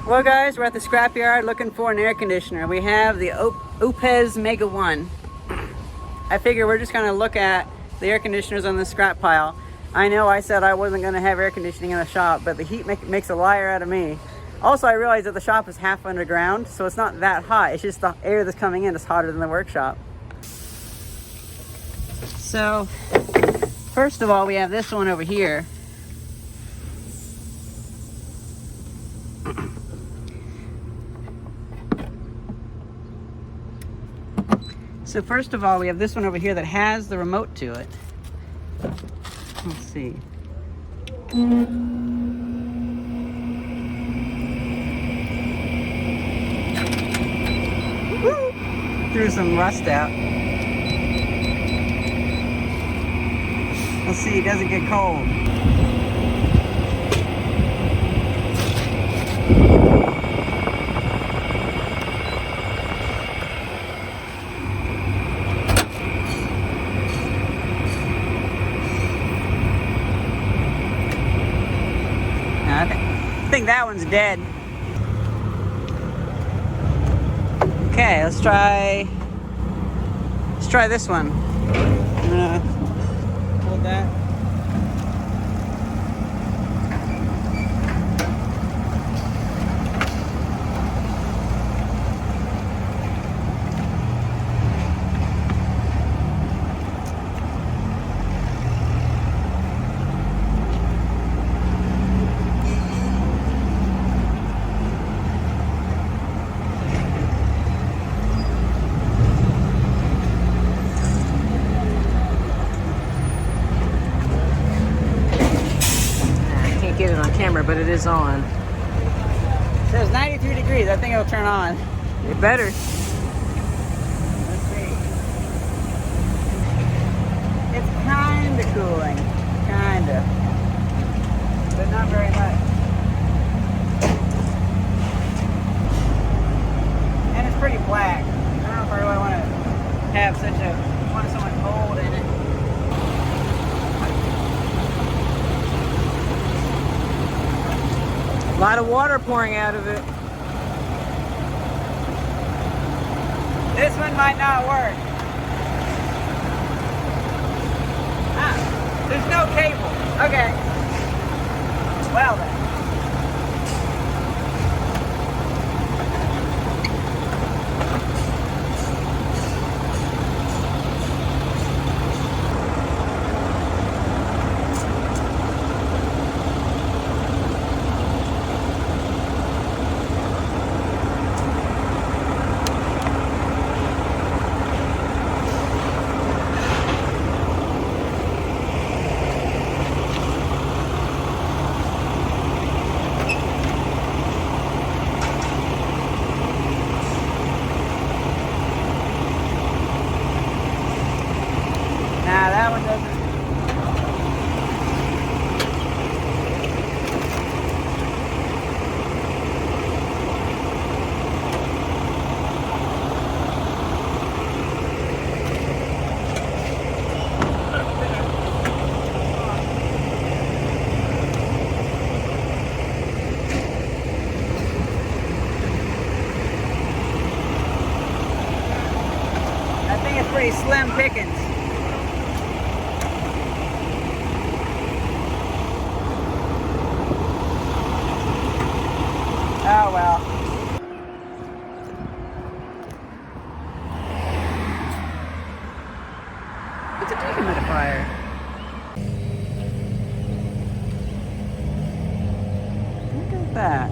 Well guys, we're at the scrapyard looking for an air conditioner. We have the OUPES Mega 1. I figure we're just gonna look at the air conditioners on the scrap pile. I know I said I wasn't gonna have air conditioning in the shop, but the heat makes a liar out of me. Also, I realized that the shop is half underground, so it's not that hot. It's just the air that's coming in is hotter than the workshop. So, first of all, we have this one over here. So first of all, we have this one over here that has the remote to it. Let's see. Threw some rust out. Let's see, it doesn't get cold. I think that one's dead. Okay, let's try this one. I'm gonna hold that. Get it on camera, but it is on. It says 93 degrees. I think it'll turn on. It better. Let's see. It's kind of cooling. Kind of. But not very much. And it's pretty black. I don't know if I really want to have so much mold in it. A lot of water pouring out of it. This one might not work. Ah, there's no cable. Okay. Well then. Nah, that one doesn't. I think it's pretty slim pickings. Oh well. It's a dehumidifier. Look at that.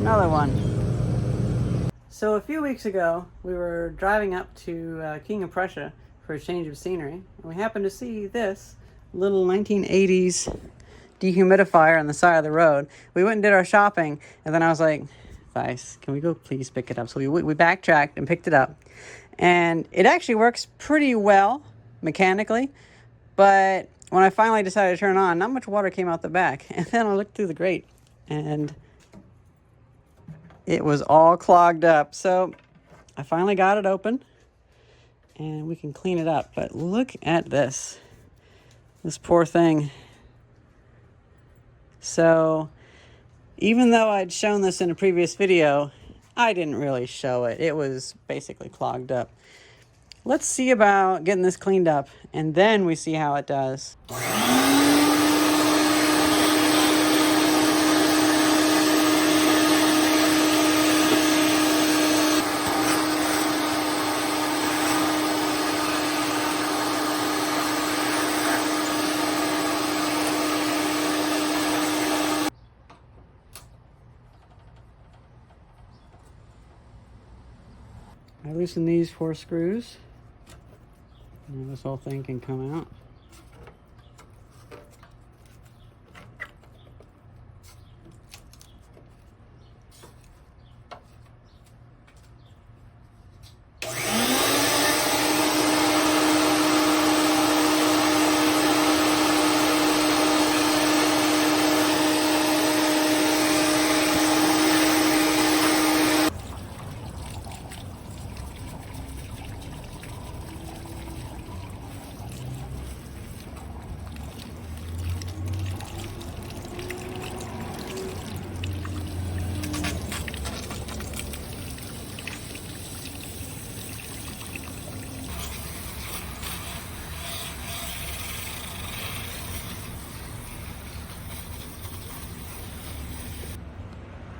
Another one. So a few weeks ago, we were driving up to King of Prussia for a change of scenery, and we happened to see this little 1980s dehumidifier on the side of the road. We went and did our shopping, and then I was like, Vice, can we go please pick it up? So we backtracked and picked it up, and it actually works pretty well mechanically, but when I finally decided to turn it on, not much water came out the back. And then I looked through the grate, and it was all clogged up. So I finally got it open, and we can clean it up. But look at this poor thing. So Even though I'd shown this in a previous video, I didn't really show it. It was basically clogged up. Let's see about getting this cleaned up, and then we see how it does. I loosen these 4 screws. Now this whole thing can come out.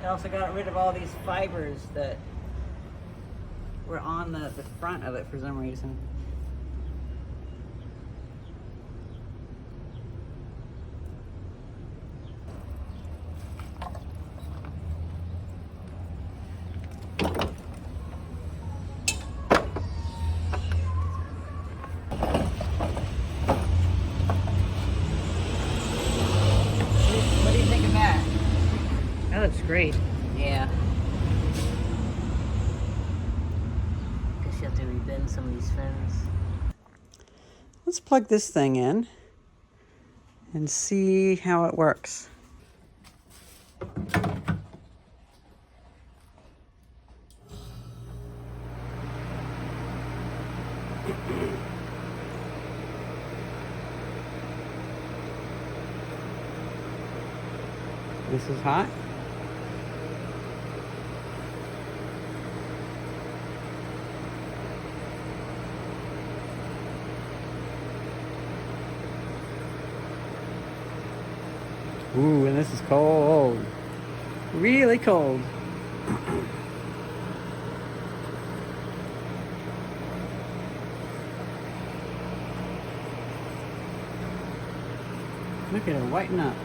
I also got rid of all these fibers that were on the front of it for some reason. What do you think of that? That looks great. Yeah. Guess you have to rebend some of these fins. Let's plug this thing in and see how it works. This is hot. Ooh, and this is cold. Really cold. Look at her whiten up.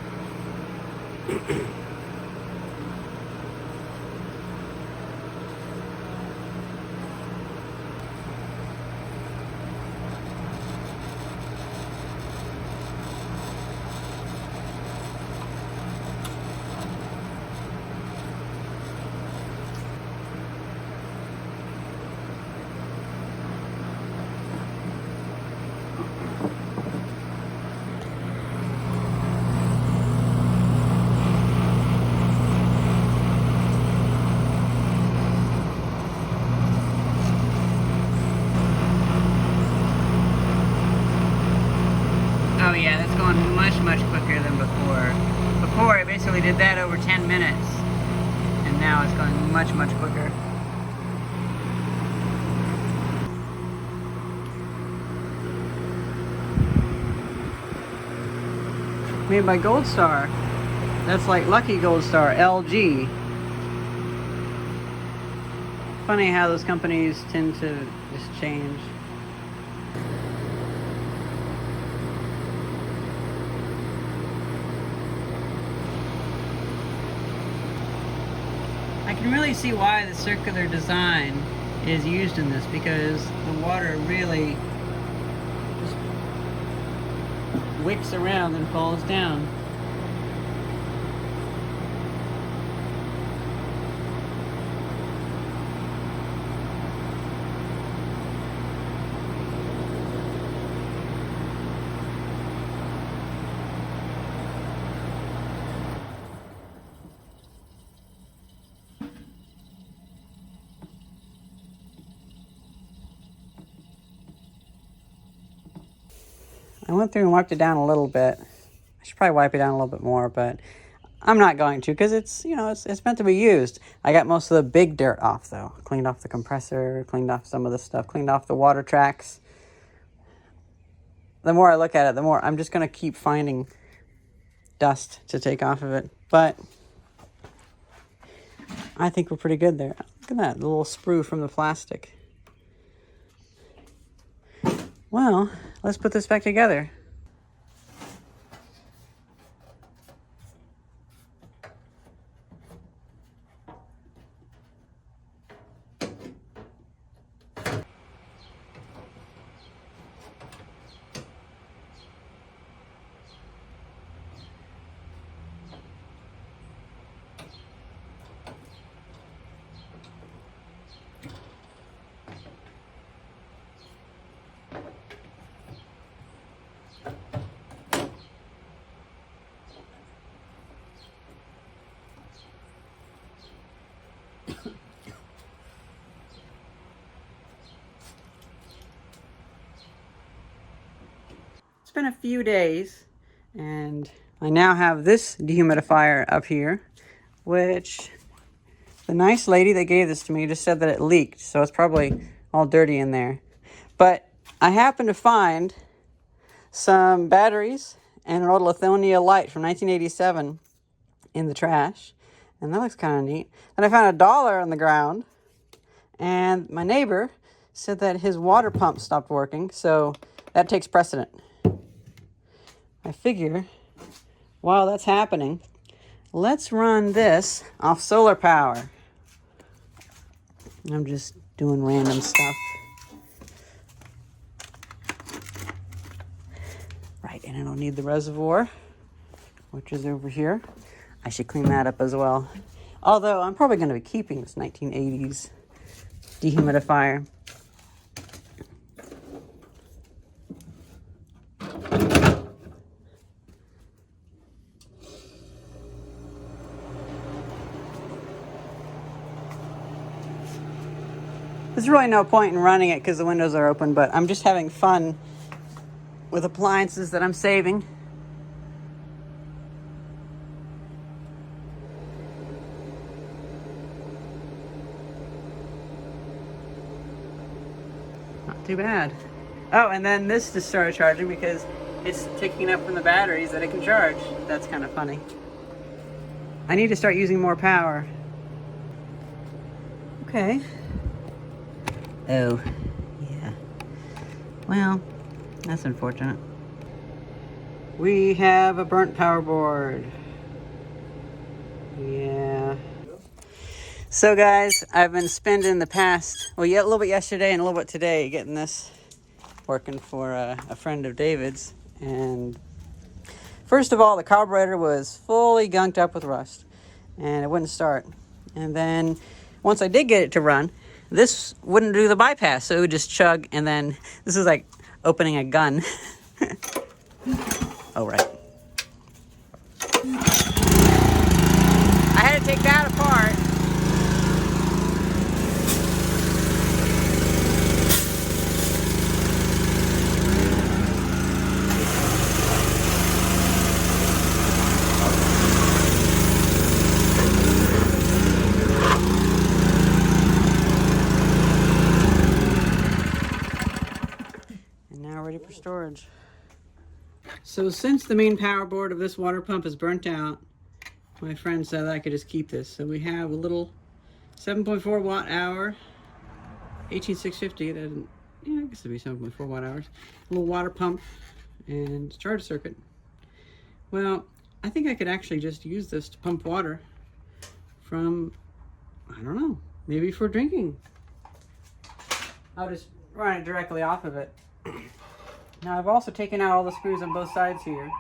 Oh yeah, that's going much quicker than before. Before I basically did that over 10 minutes, and now it's going much quicker. Made by Gold Star. That's like Lucky Gold Star, LG. Funny how those companies tend to just change. I can really see why the circular design is used in this, because the water really just wicks around and falls down. I went through and wiped it down a little bit. I should probably wipe it down a little bit more, but I'm not going to because it's, you know, it's meant to be used. I got most of the big dirt off though. Cleaned off the compressor, cleaned off some of the stuff, cleaned off the water tracks. The more I look at it, the more I'm just going to keep finding dust to take off of it. But I think we're pretty good there. Look at that, the little sprue from the plastic. Well, let's put this back together. It's been a few days, and I now have this dehumidifier up here, which the nice lady that gave this to me just said that it leaked, so it's probably all dirty in there. But I happened to find some batteries and an old Lithonia light from 1987 in the trash, and that looks kind of neat. Then I found $1 on the ground, and my neighbor said that his water pump stopped working, so that takes precedent. I figure while that's happening, let's run this off solar power. I'm just doing random stuff. Right, and I don't need the reservoir, which is over here. I should clean that up as well. Although I'm probably going to be keeping this 1980s dehumidifier. There's really no point in running it because the windows are open, but I'm just having fun with appliances that I'm saving. Not too bad. Oh, and then this just started charging because it's ticking up from the batteries that it can charge. That's kind of funny. I need to start using more power. Okay. Oh, yeah. Well, that's unfortunate. We have a burnt power board. Yeah. So guys, I've been spending the past, well, yeah, a little bit yesterday and a little bit today getting this working for a friend of David's. And first of all, the carburetor was fully gunked up with rust and it wouldn't start. And then once I did get it to run, this wouldn't do the bypass, so it would just chug, and then this is like opening a gun. Oh, right. I had to take that apart. Ready for storage. So since the main power board of this water pump is burnt out, my friend said I could just keep this. So we have a little 7.4 watt hour 18650. That didn't, yeah, I guess it'd be 7.4 watt hours. A little water pump and charge circuit. Well, I think I could actually just use this to pump water from, I don't know, maybe for drinking. I'll just run it directly off of it. Now I've also taken out all the screws on both sides here.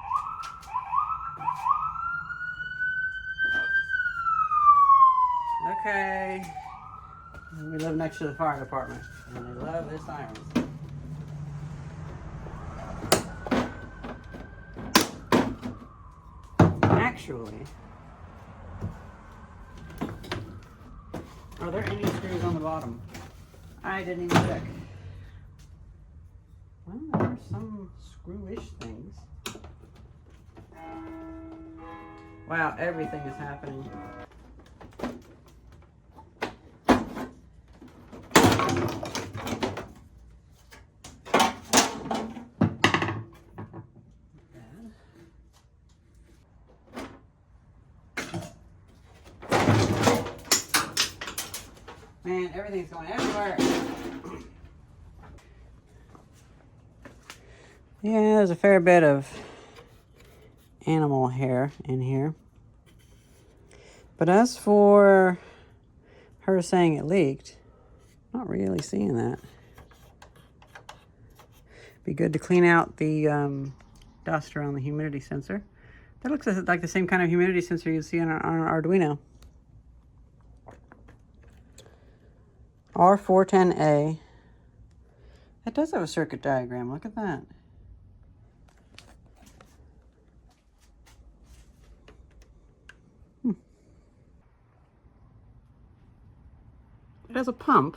Okay. We live next to the fire department, and they love this iron. Actually, are there any screws on the bottom? I didn't even check. Well, there are some screw-ish things. Wow, Wow, everything is happening. Man, everything's going everywhere. Yeah, there's a fair bit of animal hair in here. But as for her saying it leaked, not really seeing that. Be good to clean out the dust around the humidity sensor. That looks like the same kind of humidity sensor you see on an Arduino. R-410A. That does have a circuit diagram. Look at that. It has a pump.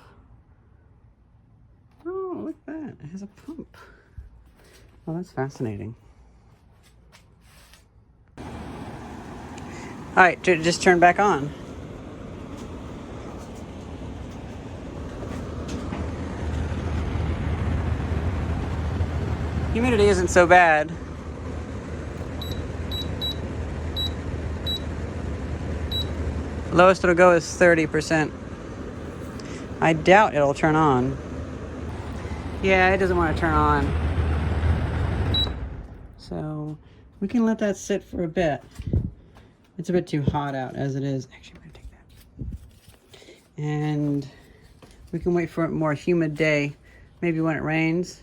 Oh, look at that. It has a pump. Well, that's fascinating. All right, just turn back on. Humidity isn't so bad. Lowest it'll go is 30%. I doubt it'll turn on. Yeah, it doesn't want to turn on. So we can let that sit for a bit. It's a bit too hot out as it is. Actually, I'm going to take that. And we can wait for a more humid day, maybe when it rains.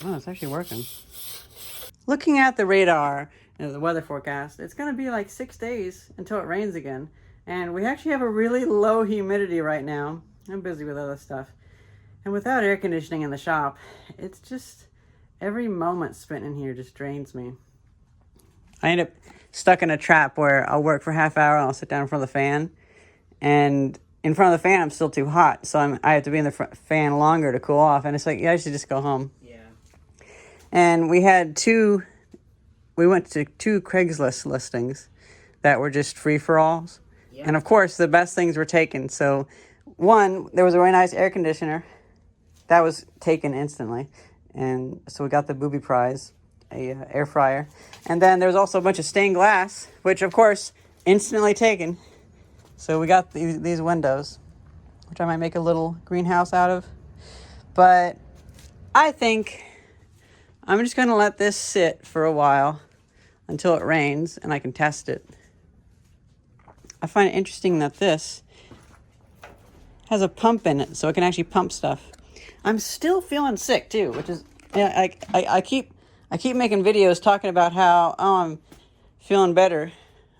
Oh, it's actually working. Looking at the radar, the weather forecast, it's going to be like 6 days until it rains again. And we actually have a really low humidity right now. I'm busy with other stuff. And without air conditioning in the shop, it's just, every moment spent in here just drains me. I end up stuck in a trap where I'll work for half hour and I'll sit down in front of the fan. And in front of the fan, I'm still too hot. So I have to be in the fan longer to cool off. And it's like, yeah, I should just go home. Yeah. And we went to 2 Craigslist listings that were just free-for-alls. Yeah. And of course, the best things were taken. So one, there was a really nice air conditioner. That was taken instantly. And so we got the booby prize, a air fryer. And then there was also a bunch of stained glass, which of course, instantly taken. So we got these windows, which I might make a little greenhouse out of. But I think I'm just going to let this sit for a while until it rains and I can test it. I find it interesting that this has a pump in it, so it can actually pump stuff. I'm still feeling sick too, which is, yeah, I keep making videos talking about how, oh, I'm feeling better,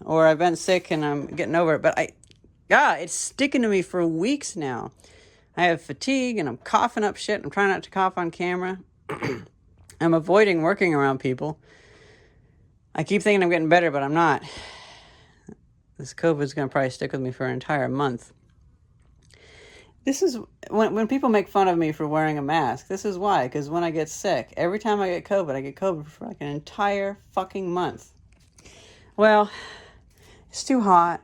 or I've been sick and I'm getting over it, but it's sticking to me for weeks now. I have fatigue and I'm coughing up shit. I'm trying not to cough on camera. I'm avoiding working around people. I keep thinking I'm getting better, but I'm not. This COVID's going to probably stick with me for an entire month. This is, when people make fun of me for wearing a mask, this is why. Because when I get sick, every time I get COVID for like an entire fucking month. Well, it's too hot,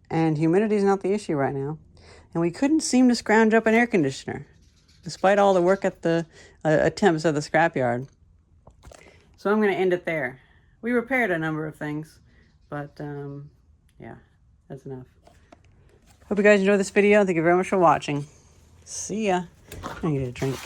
and humidity is not the issue right now. And we couldn't seem to scrounge up an air conditioner, despite all the work at the attempts at the scrapyard. So I'm going to end it there. We repaired a number of things, but yeah, that's enough. Hope you guys enjoyed this video. Thank you very much for watching. See ya. I need a drink.